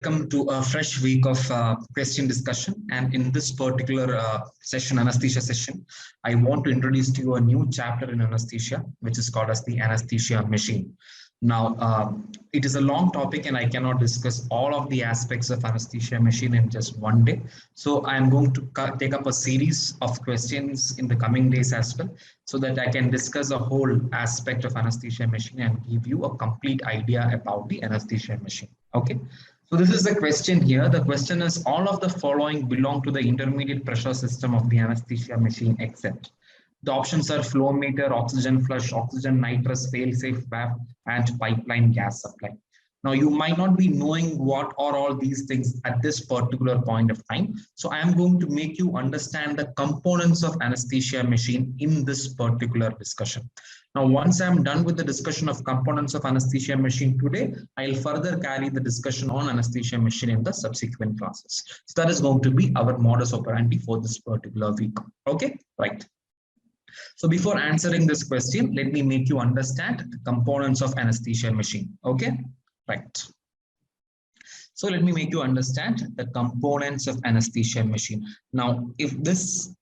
Welcome to a fresh week of question discussion. And in this particular session, anesthesia session, I want to introduce to you a new chapter in anesthesia, which is called as the anesthesia machine. Now, it is a long topic and I cannot discuss all of the aspects of anesthesia machine in just one day. So I'm going to take up a series of questions in the coming days as well, so that I can discuss a whole aspect of anesthesia machine and give you a complete idea about the anesthesia machine. Okay. So this is the question here. The question is, all of the following belong to the intermediate pressure system of the anesthesia machine except. The options are flow meter, oxygen flush, oxygen nitrous, fail-safe valve, and pipeline gas supply. Now, you might not be knowing what are all these things at this particular point of time. So I am going to make you understand the components of anesthesia machine in this particular discussion. Now, once I'm done with the discussion of components of anesthesia machine today, I'll further carry the discussion on anesthesia machine in the subsequent classes. So that is going to be our modus operandi for this particular week. Okay, right. So before answering this question, let me make you understand the components of anesthesia machine. Okay, right. So let me make you understand the components of anesthesia machine. Now, if this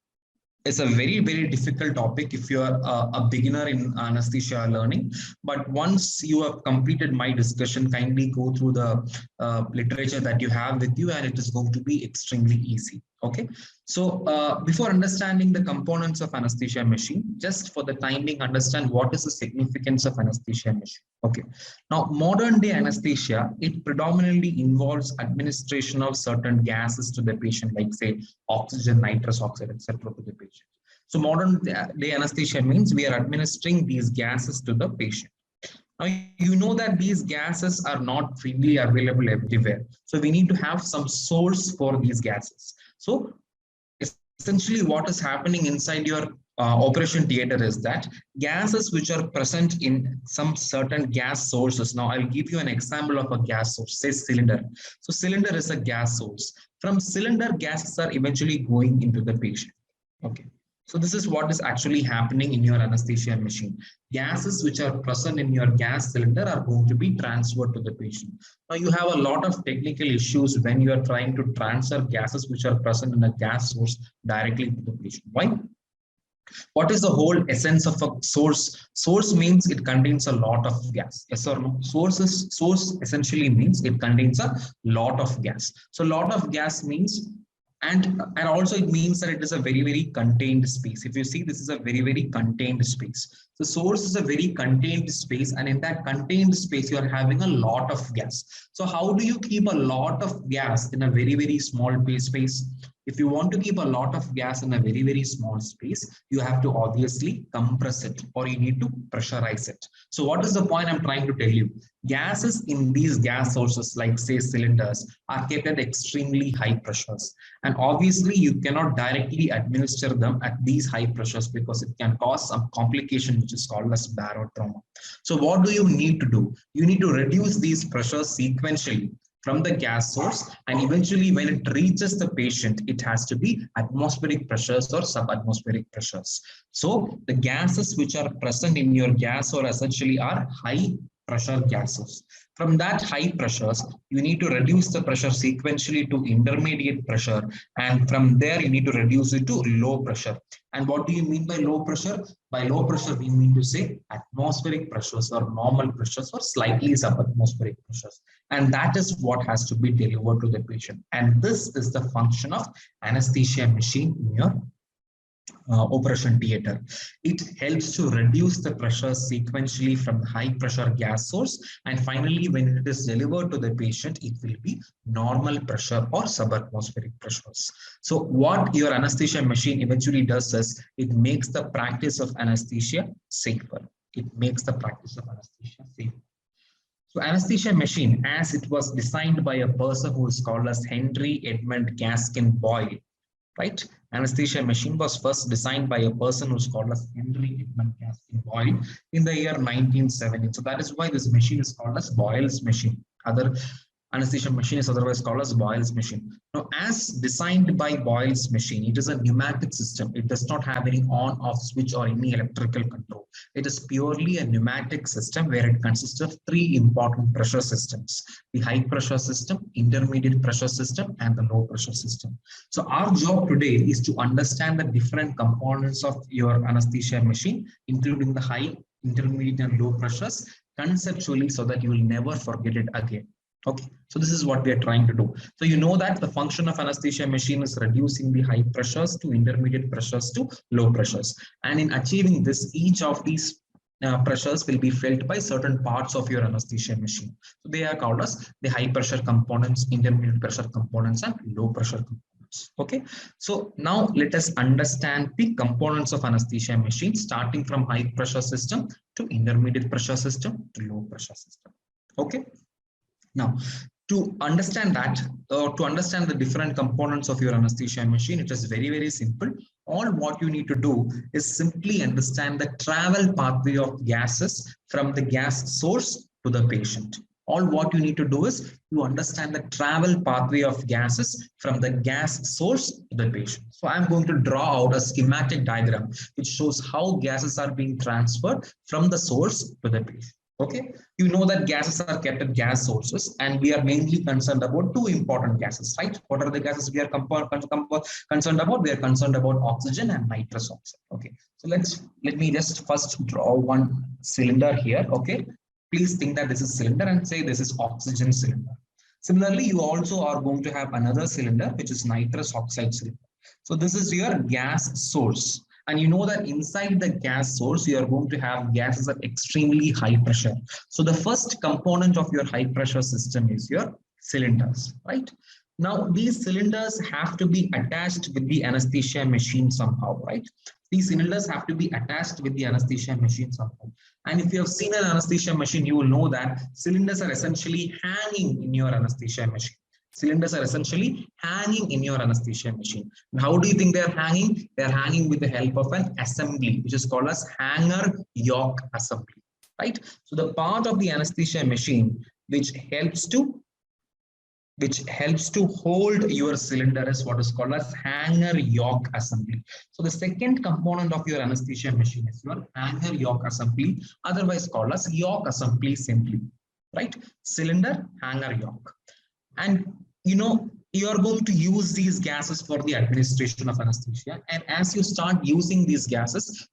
is a very, very difficult topic if you are a beginner in anesthesia learning, but once you have completed my discussion, kindly go through the literature that you have with you and it is going to be extremely easy. Okay, so before understanding the components of anesthesia machine, just for the time being, understand what is the significance of anesthesia machine. Okay, now modern day anesthesia, it predominantly involves administration of certain gases to the patient, like say oxygen, nitrous oxide, etc. to the patient. So modern day anesthesia means we are administering these gases to the patient. Now, you know that these gases are not freely available everywhere. So we need to have some source for these gases. So essentially what is happening inside your operation theater is that gases which are present in some certain gas sources. Now I'll give you an example of a gas source, say cylinder. So cylinder is a gas source. From cylinder, gases are eventually going into the patient. Okay. So this is what is actually happening in your anesthesia machine. Gases which are present in your gas cylinder are going to be transferred to the patient. Now you have a lot of technical issues when you are trying to transfer gases which are present in a gas source directly to the patient. Why? What is the whole essence of a source? Source means it contains a lot of gas. Yes or no? Source essentially means it contains a lot of gas. So lot of gas means and also it means that it is a very, very contained space. If you see, this is a very, very contained space. The source is a very contained space, and in that contained space, you are having a lot of gas. So how do you keep a lot of gas in a very, very small space? If you want to keep a lot of gas in a very, very small space, you have to obviously compress it or you need to pressurize it. So what is the point I'm trying to tell you? Gases in these gas sources, like say cylinders, are kept at extremely high pressures. And obviously you cannot directly administer them at these high pressures because it can cause some complication which is called as barotrauma. So what do you need to do? You need to reduce these pressures sequentially from the gas source, and eventually when it reaches the patient, it has to be atmospheric pressures or subatmospheric pressures. So the gases which are present in your gas or essentially are high pressure gases. From that high pressures, you need to reduce the pressure sequentially to intermediate pressure, and from there you need to reduce it to low pressure. And what do you mean by low pressure? By low pressure, we mean to say atmospheric pressures or normal pressures or slightly subatmospheric pressures. And that is what has to be delivered to the patient. And this is the function of anesthesia machine in your operation theater. It helps to reduce the pressure sequentially from high pressure gas source, and finally when it is delivered to the patient, it will be normal pressure or subatmospheric pressures. So what your anesthesia machine eventually does is it makes the practice of anesthesia safer. It makes the practice of anesthesia safer. So anesthesia machine, as it was designed by a person who is called as Henry Edmund Gaskin Boyle, right? Anesthesia machine was first designed by a person who's called as Henry Edmund Gaskin Boyle in the year 1970. So that is why this machine is called as Boyle's machine. Other Anesthesia machine is otherwise called as Boyle's machine. Now, as designed by Boyle's machine, it is a pneumatic system. It does not have any on-off switch or any electrical control. It is purely a pneumatic system where it consists of three important pressure systems: the high pressure system, intermediate pressure system, and the low pressure system. So our job today is to understand the different components of your anesthesia machine, including the high, intermediate, and low pressures conceptually, so that you will never forget it again. Okay, so this is what we are trying to do. So you know that the function of anesthesia machine is reducing the high pressures to intermediate pressures to low pressures. And in achieving this, each of these pressures will be felt by certain parts of your anesthesia machine. So they are called as the high pressure components, intermediate pressure components, and low pressure components. Okay, so now let us understand the components of anesthesia machine, starting from high pressure system to intermediate pressure system to low pressure system. Okay. Now, to understand that, to understand the different components of your anesthesia machine, it is very, very simple. All what you need to do is simply understand the travel pathway of gases from the gas source to the patient. All what you need to do is you understand the travel pathway of gases from the gas source to the patient. So I'm going to draw out a schematic diagram which shows how gases are being transferred from the source to the patient. Okay, you know that gases are kept at gas sources, and we are mainly concerned about two important gases, right? What are the gases we are concerned about? We are concerned about oxygen and nitrous oxide. Okay, so let me just first draw one cylinder here. Okay, please think that this is cylinder and say this is oxygen cylinder. Similarly, you also are going to have another cylinder which is nitrous oxide cylinder. So this is your gas source. And you know that inside the gas source, you are going to have gases at extremely high pressure. So the first component of your high pressure system is your cylinders, right? Now, these cylinders have to be attached with the anesthesia machine somehow, right? These cylinders have to be attached with the anesthesia machine somehow. And if you have seen an anesthesia machine, you will know that cylinders are essentially hanging in your anesthesia machine. Cylinders are essentially hanging in your anesthesia machine. And how do you think they are hanging? They are hanging with the help of an assembly, which is called as hanger yoke assembly, right? So the part of the anesthesia machine which helps to hold your cylinder is what is called as hanger yoke assembly. So the second component of your anesthesia machine is your hanger yoke assembly, otherwise called as yoke assembly simply, right? Cylinder, hanger yoke. And you know, you are going to use these gases for the administration of anesthesia. And as you start using these gases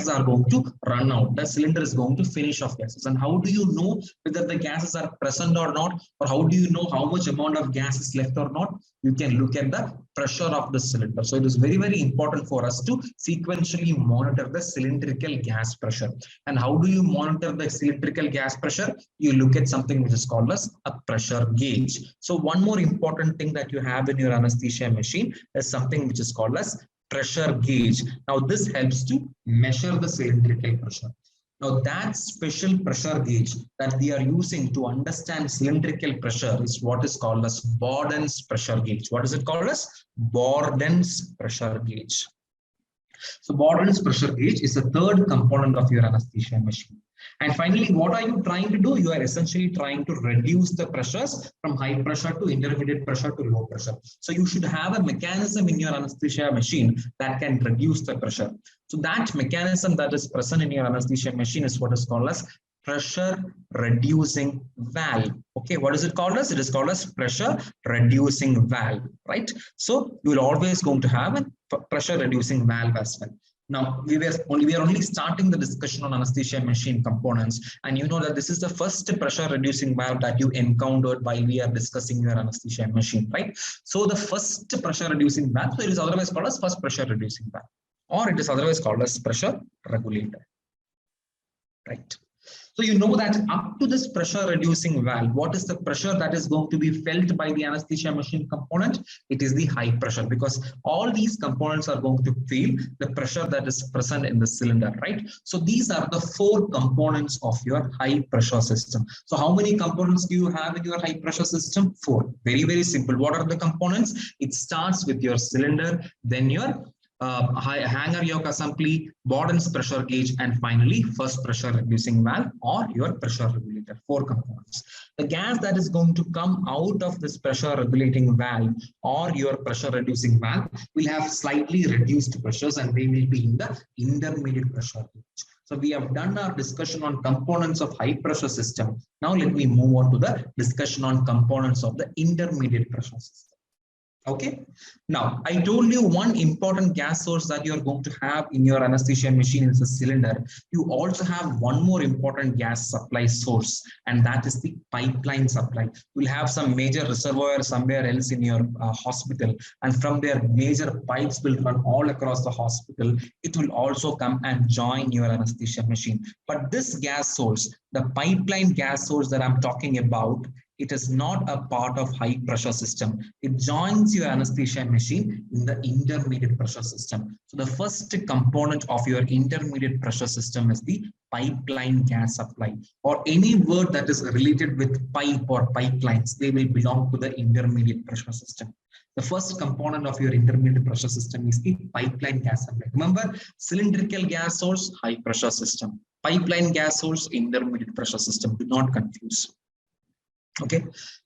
are going to run out. The cylinder is going to finish off gases. And how do you know whether the gases are present or not? Or how do you know how much amount of gas is left or not? You can look at the pressure of the cylinder. So it is very, very important for us to sequentially monitor the cylindrical gas pressure. And how do you monitor the cylindrical gas pressure? You look at something which is called as a pressure gauge. So one more important thing that you have in your anesthesia machine is something which is called as pressure gauge. Now this helps to measure the cylindrical pressure. Now that special pressure gauge that we are using to understand cylindrical pressure is what is called as Borden's pressure gauge. What is it called as? Borden's pressure gauge. So Borden's pressure gauge is the third component of your anesthesia machine. And finally, what are you trying to do? You are essentially trying to reduce the pressures from high pressure to intermediate pressure to low pressure. So you should have a mechanism in your anesthesia machine that can reduce the pressure. So that mechanism that is present in your anesthesia machine is what is called as pressure reducing valve. Okay, what is it called as? It is called as pressure reducing valve, right? So you will always going to have a pressure reducing valve as well. Now, we are only starting the discussion on anesthesia machine components, and you know that this is the first pressure reducing valve that you encountered while we are discussing your anesthesia machine, right? So the first pressure reducing valve, so it is otherwise called as first pressure reducing valve, or it is otherwise called as pressure regulator, right? So you know that up to this pressure reducing valve, what is the pressure that is going to be felt by the anesthesia machine component? It is the high pressure, because all these components are going to feel the pressure that is present in the cylinder, right? So these are the four components of your high pressure system. So how many components do you have in your high pressure system? Four. Very, very simple. What are the components? It starts with your cylinder, then your hanger yoke assembly, Borden's pressure gauge, and finally first pressure reducing valve or your pressure regulator. 4 components. The gas that is going to come out of this pressure regulating valve or your pressure reducing valve will have slightly reduced pressures, and they will be in the intermediate pressure gauge. So we have done our discussion on components of high pressure system. Now let me move on to the discussion on components of the intermediate pressure system. Okay. Now, I told you one important gas source that you're going to have in your anesthesia machine is a cylinder. You also have one more important gas supply source, and that is the pipeline supply. You'll have some major reservoir somewhere else in your hospital, and from there, major pipes will run all across the hospital. It will also come and join your anesthesia machine. But this gas source, the pipeline gas source that I'm talking about, it is not a part of high pressure system. It joins your anesthesia machine in the intermediate pressure system. So the first component of your intermediate pressure system is the pipeline gas supply, or any word that is related with pipe or pipelines, they will belong to the intermediate pressure system. The first component of your intermediate pressure system is the pipeline gas supply. Remember, cylindrical gas source, high pressure system. Pipeline gas source, intermediate pressure system. Do not confuse. Okay.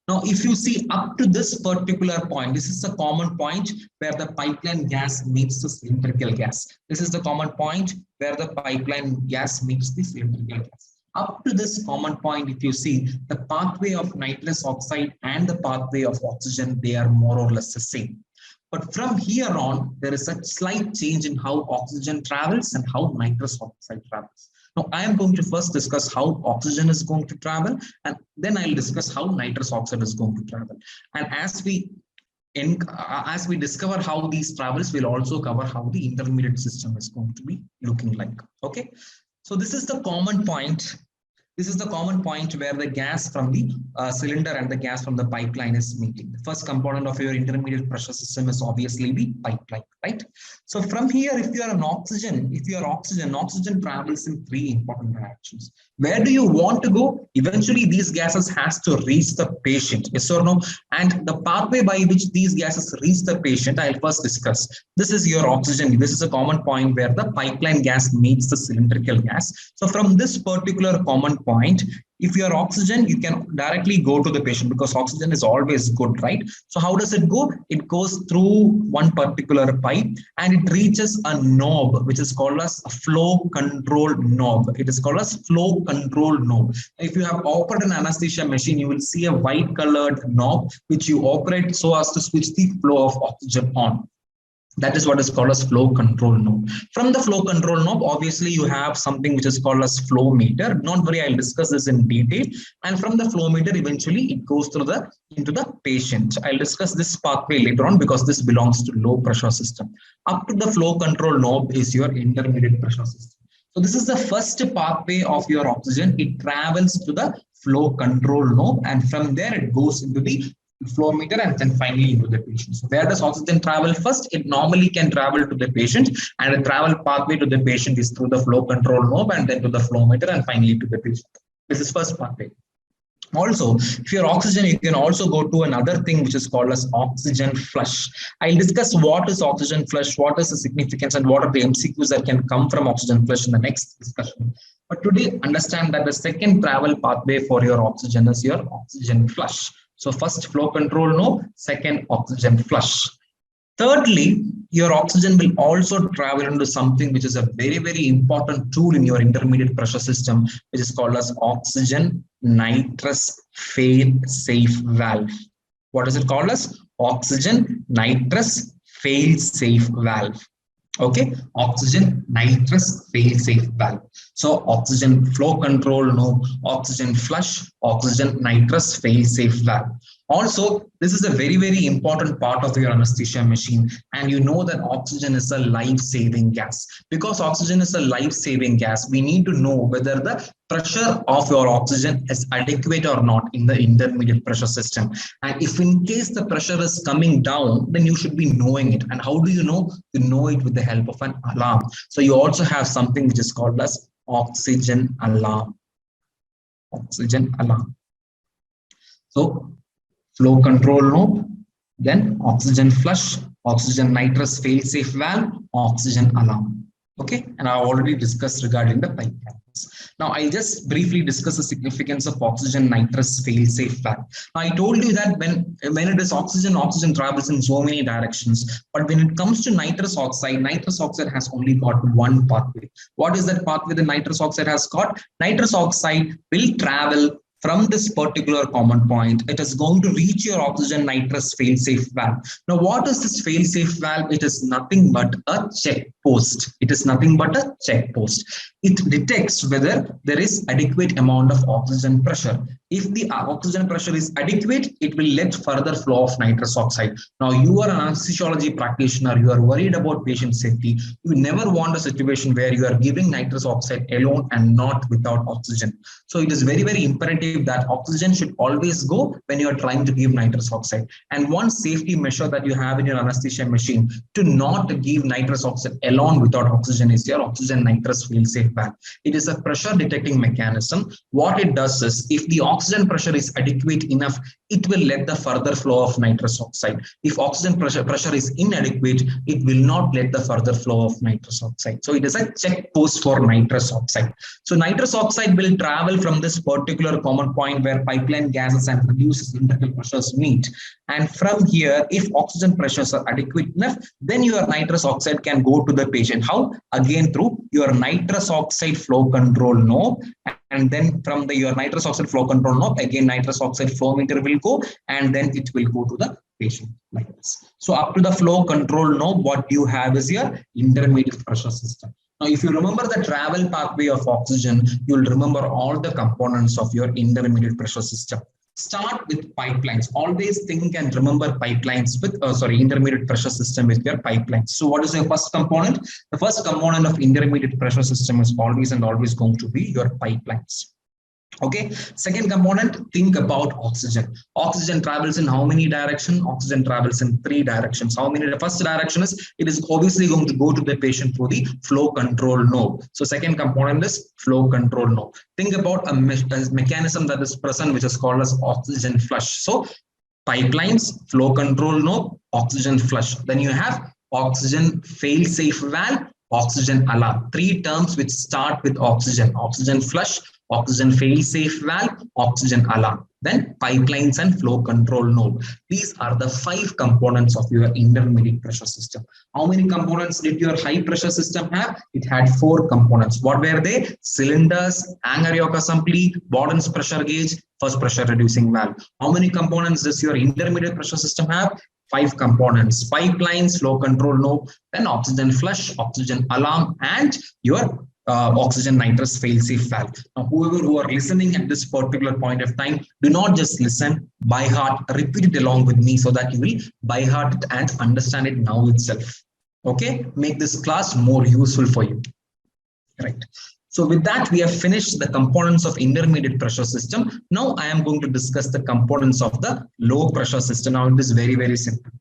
Now, if you see up to this particular point, this is a common point where the pipeline gas meets the cylindrical gas. This is the common point where the pipeline gas meets the cylindrical gas. Up to this common point, if you see, the pathway of nitrous oxide and the pathway of oxygen, they are more or less the same. But from here on, there is a slight change in how oxygen travels and how nitrous oxide travels. Now, I am going to first discuss how oxygen is going to travel, and then I'll discuss how nitrous oxide is going to travel. And as we discover how these travels, we'll also cover how the intermediate system is going to be looking like. Okay, so this is the common point. This is the common point where the gas from the cylinder and the gas from the pipeline is meeting. The first component of your intermediate pressure system is obviously the pipeline, right? So from here, if you are oxygen travels in 3 important directions. Where do you want to go? Eventually, these gases has to reach the patient, yes or no? And the pathway by which these gases reach the patient, I'll first discuss. This is your oxygen. This is a common point where the pipeline gas meets the cylindrical gas. So from this particular common point, if you are oxygen, you can directly go to the patient because oxygen is always good, right? So how does it go? It goes through one particular pipe and it reaches a knob, which is called as a flow control knob. It is called as flow control knob. If you have operated an anesthesia machine, you will see a white colored knob, which you operate so as to switch the flow of oxygen on. That is what is called as flow control knob. From the flow control knob, obviously you have something which is called as flow meter. Don't worry, I'll discuss this in detail. And from the flow meter, eventually it goes through into the patient. I'll discuss this pathway later on because this belongs to low pressure system. Up to the flow control knob is your intermediate pressure system. So this is the first pathway of your oxygen. It travels to the flow control knob, and from there it goes into the flow meter and then finally into the patient. So where does oxygen travel first? It normally can travel to the patient, and the travel pathway to the patient is through the flow control knob and then to the flow meter and finally to the patient. This is first pathway. Also, if you're oxygen, you can also go to another thing which is called as oxygen flush. I'll discuss what is oxygen flush, what is the significance, and what are the MCQs that can come from oxygen flush in the next discussion. But today, understand that the second travel pathway for your oxygen is your oxygen flush. So first flow control knob, second oxygen flush. Thirdly, your oxygen will also travel into something which is a very, very important tool in your intermediate pressure system, which is called as oxygen nitrous fail-safe valve. What is it called as? Oxygen nitrous fail-safe valve. Okay, oxygen nitrous fail-safe valve. So oxygen flow control knob, oxygen flush, oxygen nitrous fail-safe valve. Also, this is a very, very important part of your anesthesia machine. And you know that oxygen is a life-saving gas. Because oxygen is a life-saving gas, we need to know whether the pressure of your oxygen is adequate or not in the intermediate pressure system. And if in case the pressure is coming down, then you should be knowing it. And how do you know? You know it with the help of an alarm. So you also have something which is called as oxygen alarm. Oxygen alarm. So flow control knob, then oxygen flush, oxygen nitrous fail-safe valve, oxygen alarm. Okay, and I already discussed regarding the pipelines. Now I'll just briefly discuss the significance of oxygen nitrous fail-safe valve. Now I told you that when it is oxygen, oxygen travels in so many directions. But when it comes to nitrous oxide has only got one pathway. What is that pathway the nitrous oxide has got? Nitrous oxide will travel from this particular common point. It is going to reach your oxygen nitrous fail-safe valve. Now, what is this fail-safe valve? It is nothing but a check post. It is nothing but a check post. It detects whether there is adequate amount of oxygen pressure. If the oxygen pressure is adequate, it will let further flow of nitrous oxide. Now, you are an anesthesiology practitioner. You are worried about patient safety. You never want a situation where you are giving nitrous oxide alone and not without oxygen. So it is very, very imperative that oxygen should always go when you are trying to give nitrous oxide. And one safety measure that you have in your anesthesia machine to not give nitrous oxide alone without oxygen is your oxygen nitrous fail-safe valve. It is a pressure detecting mechanism. What it does is, if the oxygen pressure is adequate enough, it will let the further flow of nitrous oxide. If oxygen pressure is inadequate, it will not let the further flow of nitrous oxide. So it is a check post for nitrous oxide. So nitrous oxide will travel from this particular common point where pipeline gases and reduced internal pressures meet. And from here, if oxygen pressures are adequate enough, then your nitrous oxide can go to the patient. How? Again, through your nitrous oxide flow control knob. And then from your nitrous oxide flow control knob, again nitrous oxide flow meter will go, and then it will go to the patient like this. So up to the flow control knob, what you have is your intermediate pressure system. Now, if you remember the travel pathway of oxygen, you'll remember all the components of your intermediate pressure system. Start with pipelines. Always think and remember pipelines with, intermediate pressure system with your pipelines. So what is your first component? The first component of intermediate pressure system is always and always going to be your pipelines. Okay, second component, think about oxygen. Oxygen travels in how many directions? Oxygen travels in 3 directions. How many? The first direction is, it is obviously going to go to the patient through the flow control knob. So second component is flow control knob. Think about a mechanism that is present, which is called as oxygen flush. So pipelines, flow control knob, oxygen flush. Then you have oxygen fail-safe valve, oxygen alarm. 3 terms which start with oxygen. Oxygen flush, oxygen fail-safe valve, oxygen alarm. Then pipelines and flow control knob. These are the 5 components of your intermediate pressure system. How many components did your high pressure system have? It had 4 components. What were they? Cylinders, Angar-Yoke assembly, Borden's pressure gauge, first pressure reducing valve. How many components does your intermediate pressure system have? 5 components: pipelines, flow control knob, then oxygen flush, oxygen alarm, and your oxygen nitrous fail-safe valve. Now, whoever who are listening at this particular point of time, do not just listen, by heart, repeat it along with me so that you will by heart it and understand it now itself. Okay, make this class more useful for you. Right. So with that, we have finished the components of intermediate pressure system. Now I am going to discuss the components of the low pressure system. Now it is very, very simple.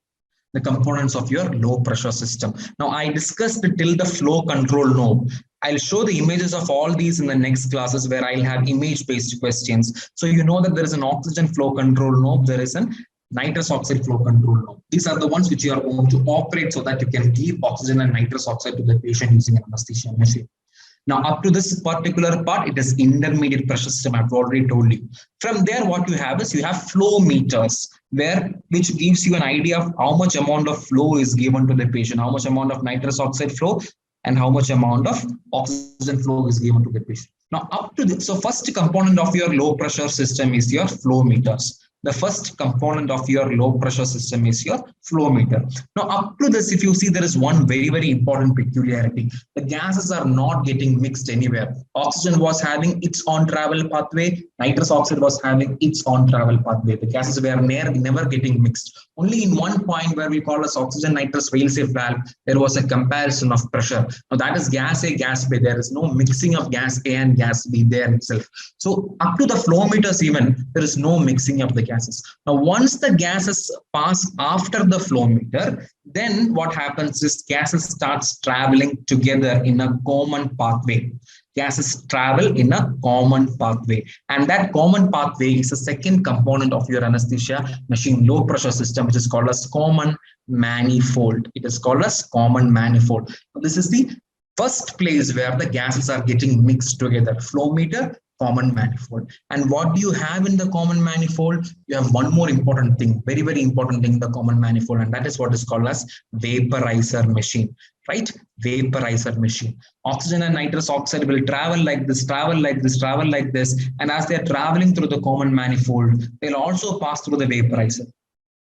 The components of your low pressure system. Now I discussed till the flow control knob. I'll show the images of all these in the next classes where I'll have image-based questions. So you know that there is an oxygen flow control knob, there is an nitrous oxide flow control knob. These are the ones which you are going to operate so that you can give oxygen and nitrous oxide to the patient using an anesthesia machine. Now, up to this particular part, it is intermediate pressure system. I've already told you. From there, what you have is you have flow meters, which gives you an idea of how much amount of flow is given to the patient, how much amount of nitrous oxide flow, and how much amount of oxygen flow is given to the patient. Now, up to this, so first component of your low pressure system is your flow meters. The first component of your low pressure system is your flow meter. Now, up to this, if you see, there is one very, very important peculiarity. The gases are not getting mixed anywhere. Oxygen was having its own travel pathway. Nitrous oxide was having its own travel pathway. The gases were never getting mixed. Only in one point where we call as oxygen nitrous fail-safe valve, there was a comparison of pressure. Now, that is gas A, gas B. There is no mixing of gas A and gas B there itself. So, up to the flow meters even, there is no mixing of the gases. Now, once the gases pass after the flow meter, then what happens is gases starts traveling together in a common pathway. Gases travel in a common pathway, and that common pathway is the second component of your anesthesia machine low pressure system, which is called as common manifold. It is called as common manifold. This is the first place where the gases are getting mixed together. Flow meter, common manifold. And what do you have in the common manifold? You have one more important thing, very, very important thing in the common manifold, and that is what is called as vaporizer machine, right? Vaporizer machine. Oxygen and nitrous oxide will travel like this, travel like this, travel like this. And as they're traveling through the common manifold, they'll also pass through the vaporizer.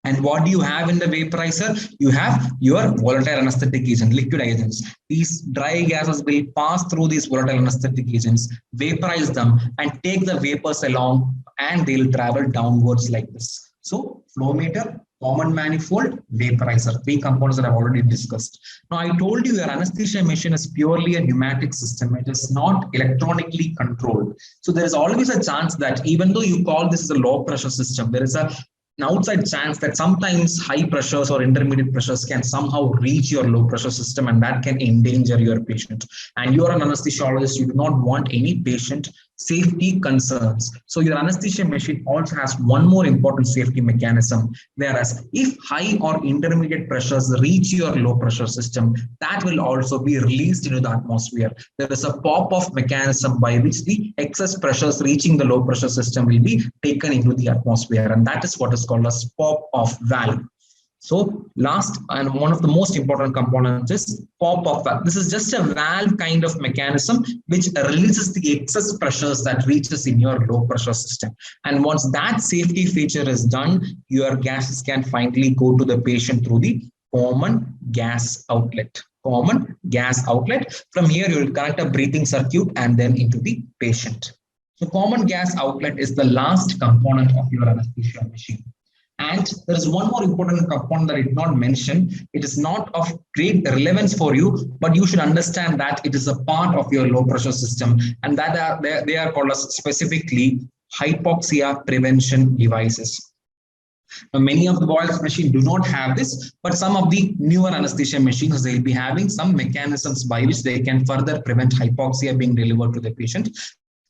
And what do you have in the vaporizer? You have your volatile anesthetic agent, liquid agents. These dry gases will pass through these volatile anesthetic agents, vaporize them, and take the vapors along, and they'll travel downwards like this. So, flow meter, common manifold, vaporizer, three components that I've already discussed. Now, I told you your anesthesia machine is purely a pneumatic system. It is not electronically controlled. So, there is always a chance that even though you call this as a low pressure system, there is an outside chance that sometimes high pressures or intermediate pressures can somehow reach your low pressure system, and that can endanger your patient. And you're an anesthesiologist, you do not want any patient safety concerns. So your anesthesia machine also has one more important safety mechanism. Whereas if high or intermediate pressures reach your low pressure system, that will also be released into the atmosphere. There is a pop-off mechanism by which the excess pressures reaching the low pressure system will be taken into the atmosphere, and that is what is called as pop-off valve. So last and one of the most important components is pop-off valve. This is just a valve kind of mechanism which releases the excess pressures that reaches in your low pressure system. And once that safety feature is done, your gases can finally go to the patient through the common gas outlet. Common gas outlet. From here, you will connect a breathing circuit and then into the patient. So common gas outlet is the last component of your anesthesia machine. And there is one more important component that I did not mention. It is not of great relevance for you, but you should understand that it is a part of your low pressure system, and that they are called as specifically hypoxia prevention devices. Now, many of the boilers machines do not have this, but some of the newer anesthesia machines, they'll be having some mechanisms by which they can further prevent hypoxia being delivered to the patient.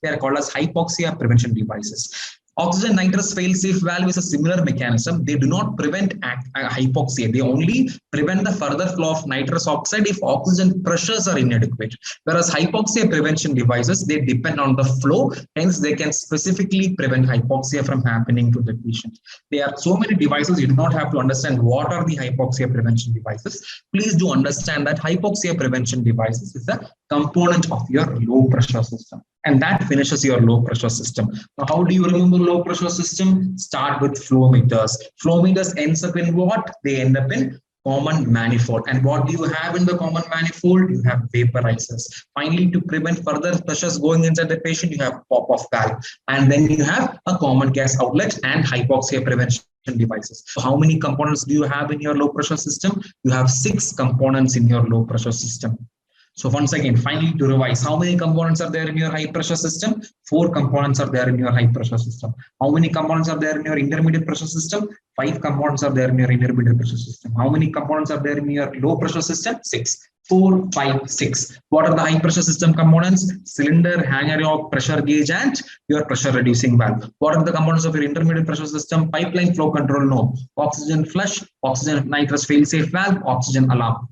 They are called as hypoxia prevention devices. Oxygen nitrous fail-safe valve is a similar mechanism. They do not prevent hypoxia. They only prevent the further flow of nitrous oxide if oxygen pressures are inadequate. Whereas hypoxia prevention devices, they depend on the flow. Hence, they can specifically prevent hypoxia from happening to the patient. There are so many devices, you do not have to understand what are the hypoxia prevention devices. Please do understand that hypoxia prevention devices is a component of your low pressure system. And that finishes your low pressure system. Now, how do you remember low pressure system? Start with flow meters. Flow meters ends up in what? They end up in common manifold. And what do you have in the common manifold? You have vaporizers. Finally, to prevent further pressures going inside the patient, you have pop-off valve. And then you have a common gas outlet and hypoxia prevention devices. So how many components do you have in your low pressure system? You have 6 components in your low pressure system. So once again, finally to revise, how many components are there in your high pressure system? 4 components are there in your high pressure system. How many components are there in your intermediate pressure system? 5 components are there in your intermediate pressure system. How many components are there in your low pressure system? 6. 4, 5, 6. What are the high pressure system components? Cylinder, hanger yoke, pressure gauge, and your pressure reducing valve. What are the components of your intermediate pressure system? Pipeline, flow control, no. Oxygen flush, oxygen nitrous fail-safe valve, oxygen alarm.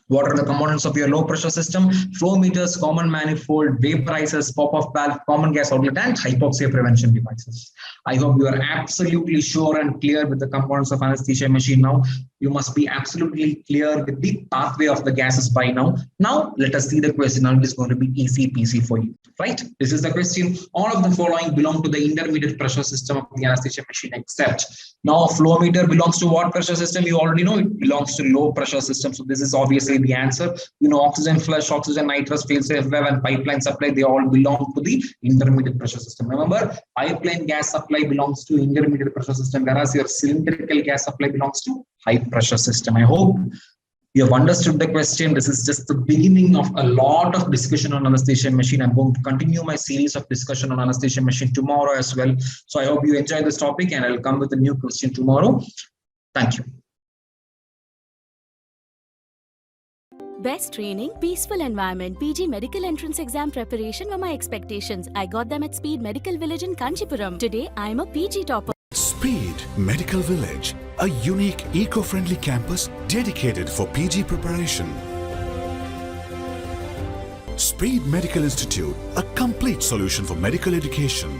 What are the components of your low pressure system? Flow meters, common manifold, vaporizers, pop-off valve, common gas outlet, and hypoxia prevention devices. I hope you are absolutely sure and clear with the components of anesthesia machine now. You must be absolutely clear with the pathway of the gases by now. Now, let us see the question. Now, it is going to be easy peasy for you, right? This is the question. All of the following belong to the intermediate pressure system of the anesthesia machine, except now flow meter belongs to what pressure system? You already know it belongs to low pressure system. So this is obviously the answer. You know, oxygen flush, oxygen nitrous, fail-safe valve, and pipeline supply, they all belong to the intermediate pressure system. Remember, pipeline gas supply belongs to intermediate pressure system, whereas your cylindrical gas supply belongs to high pressure system. I hope you have understood the question. This is just the beginning of a lot of discussion on anesthesia machine. I'm going to continue my series of discussion on anesthesia machine tomorrow as well. So I hope you enjoy this topic, and I'll come with a new question tomorrow. Thank you. Best training, peaceful environment, PG medical entrance exam preparation were my expectations. I got them at Speed Medical Village in Kanchipuram. Today, I am a PG topper. Speed Medical Village, a unique eco-friendly campus dedicated for PG preparation. Speed Medical Institute, a complete solution for medical education.